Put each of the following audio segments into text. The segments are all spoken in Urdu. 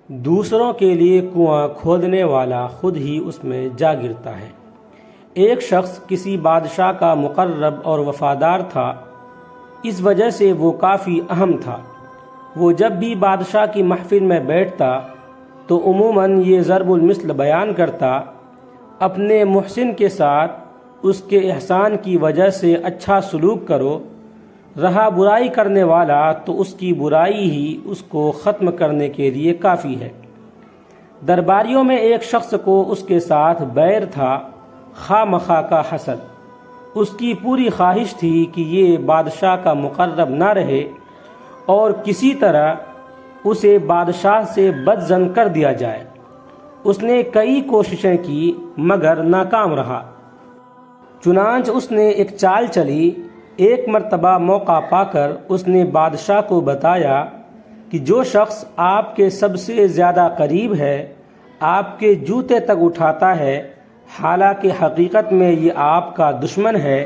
دوسروں کے لیے کنواں کھودنے والا خود ہی اس میں جا گرتا ہے۔ ایک شخص کسی بادشاہ کا مقرب اور وفادار تھا، اس وجہ سے وہ کافی اہم تھا۔ وہ جب بھی بادشاہ کی محفل میں بیٹھتا تو عموماً یہ ضرب المثل بیان کرتا: اپنے محسن کے ساتھ اس کے احسان کی وجہ سے اچھا سلوک کرو، رہا برائی کرنے والا تو اس کی برائی ہی اس کو ختم کرنے کے لیے کافی ہے۔ درباریوں میں ایک شخص کو اس کے ساتھ بیر تھا، خواہ مخواہ کا حسد۔ اس کی پوری خواہش تھی کہ یہ بادشاہ کا مقرب نہ رہے اور کسی طرح اسے بادشاہ سے بدظن کر دیا جائے۔ اس نے کئی کوششیں کی مگر ناکام رہا۔ چنانچہ اس نے ایک چال چلی۔ ایک مرتبہ موقع پا کر اس نے بادشاہ کو بتایا کہ جو شخص آپ کے سب سے زیادہ قریب ہے، آپ کے جوتے تک اٹھاتا ہے، حالانکہ حقیقت میں یہ آپ کا دشمن ہے،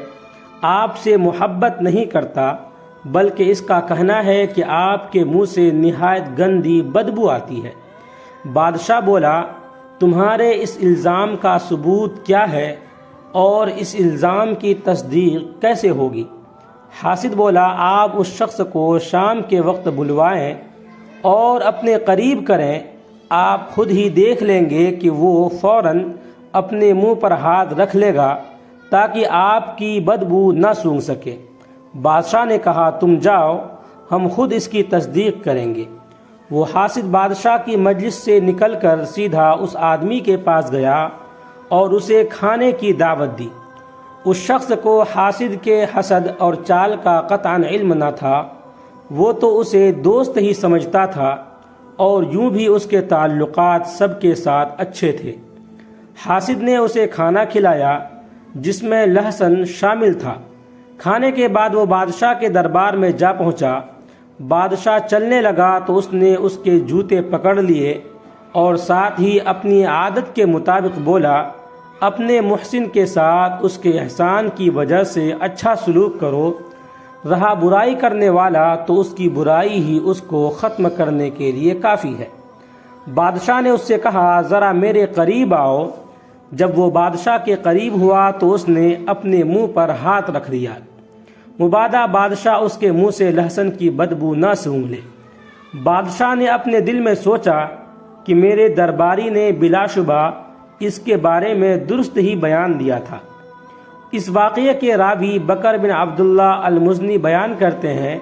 آپ سے محبت نہیں کرتا، بلکہ اس کا کہنا ہے کہ آپ کے منہ سے نہایت گندی بدبو آتی ہے۔ بادشاہ بولا: تمہارے اس الزام کا ثبوت کیا ہے اور اس الزام کی تصدیق کیسے ہوگی؟ حاسد بولا: آپ اس شخص کو شام کے وقت بلوائیں اور اپنے قریب کریں، آپ خود ہی دیکھ لیں گے کہ وہ فوراً اپنے منہ پر ہاتھ رکھ لے گا تاکہ آپ کی بدبو نہ سونگھ سکے۔ بادشاہ نے کہا: تم جاؤ، ہم خود اس کی تصدیق کریں گے۔ وہ حاسد بادشاہ کی مجلس سے نکل کر سیدھا اس آدمی کے پاس گیا اور اسے کھانے کی دعوت دی۔ اس شخص کو حاسد کے حسد اور چال کا قطعاً علم نہ تھا، وہ تو اسے دوست ہی سمجھتا تھا اور یوں بھی اس کے تعلقات سب کے ساتھ اچھے تھے۔ حاسد نے اسے کھانا کھلایا جس میں لہسن شامل تھا۔ کھانے کے بعد وہ بادشاہ کے دربار میں جا پہنچا۔ بادشاہ چلنے لگا تو اس نے اس کے جوتے پکڑ لیے اور ساتھ ہی اپنی عادت کے مطابق بولا: اپنے محسن کے ساتھ اس کے احسان کی وجہ سے اچھا سلوک کرو، رہا برائی کرنے والا تو اس کی برائی ہی اس کو ختم کرنے کے لیے کافی ہے۔ بادشاہ نے اس سے کہا: ذرا میرے قریب آؤ۔ جب وہ بادشاہ کے قریب ہوا تو اس نے اپنے منہ پر ہاتھ رکھ دیا، مبادا بادشاہ اس کے منہ سے لہسن کی بدبو نہ سونگھ لے۔ بادشاہ نے اپنے دل میں سوچا کہ میرے درباری نے بلا شبہ اس کے بارے میں درست ہی بیان دیا تھا۔ اس واقعے کے راوی بکر بن عبداللہ المزنی بیان کرتے ہیں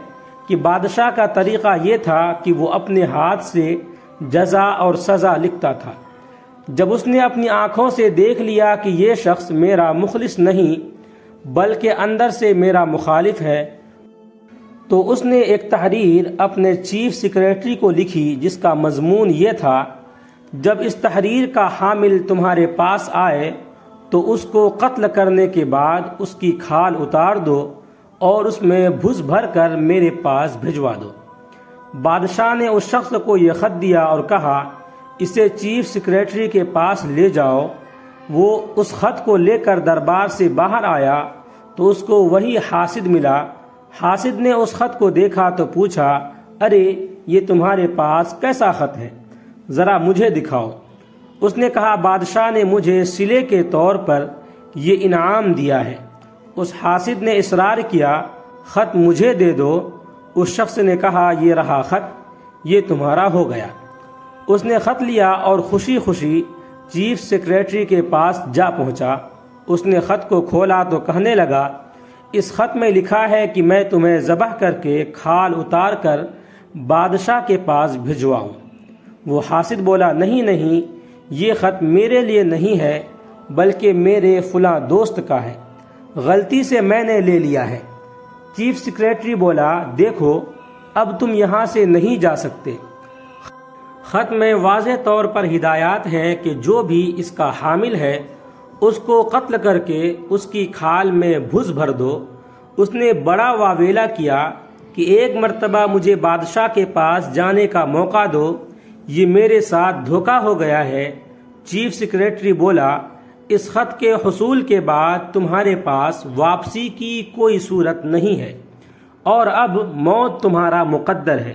کہ بادشاہ کا طریقہ یہ تھا کہ وہ اپنے ہاتھ سے جزا اور سزا لکھتا تھا۔ جب اس نے اپنی آنکھوں سے دیکھ لیا کہ یہ شخص میرا مخلص نہیں بلکہ اندر سے میرا مخالف ہے، تو اس نے ایک تحریر اپنے چیف سیکریٹری کو لکھی جس کا مضمون یہ تھا: جب اس تحریر کا حامل تمہارے پاس آئے تو اس کو قتل کرنے کے بعد اس کی کھال اتار دو اور اس میں بھس بھر کر میرے پاس بھجوا دو۔ بادشاہ نے اس شخص کو یہ خط دیا اور کہا: اسے چیف سیکریٹری کے پاس لے جاؤ۔ وہ اس خط کو لے کر دربار سے باہر آیا تو اس کو وہی حاسد ملا۔ حاسد نے اس خط کو دیکھا تو پوچھا: ارے یہ تمہارے پاس کیسا خط ہے؟ ذرا مجھے دکھاؤ۔ اس نے کہا: بادشاہ نے مجھے صلے کے طور پر یہ انعام دیا ہے۔ اس حاسد نے اصرار کیا: خط مجھے دے دو۔ اس شخص نے کہا: یہ رہا خط، یہ تمہارا ہو گیا۔ اس نے خط لیا اور خوشی خوشی چیف سیکریٹری کے پاس جا پہنچا۔ اس نے خط کو کھولا تو کہنے لگا: اس خط میں لکھا ہے کہ میں تمہیں ذبح کر کے کھال اتار کر بادشاہ کے پاس بھجواؤں۔ وہ حاسد بولا: نہیں نہیں، یہ خط میرے لیے نہیں ہے بلکہ میرے فلاں دوست کا ہے، غلطی سے میں نے لے لیا ہے۔ چیف سیکریٹری بولا: دیکھو، اب تم یہاں سے نہیں جا سکتے۔ خط میں واضح طور پر ہدایات ہیں کہ جو بھی اس کا حامل ہے اس کو قتل کر کے اس کی کھال میں بھس بھر دو۔ اس نے بڑا واویلا کیا کہ ایک مرتبہ مجھے بادشاہ کے پاس جانے کا موقع دو، یہ میرے ساتھ دھوکہ ہو گیا ہے۔ چیف سیکریٹری بولا: اس خط کے حصول کے بعد تمہارے پاس واپسی کی کوئی صورت نہیں ہے اور اب موت تمہارا مقدر ہے۔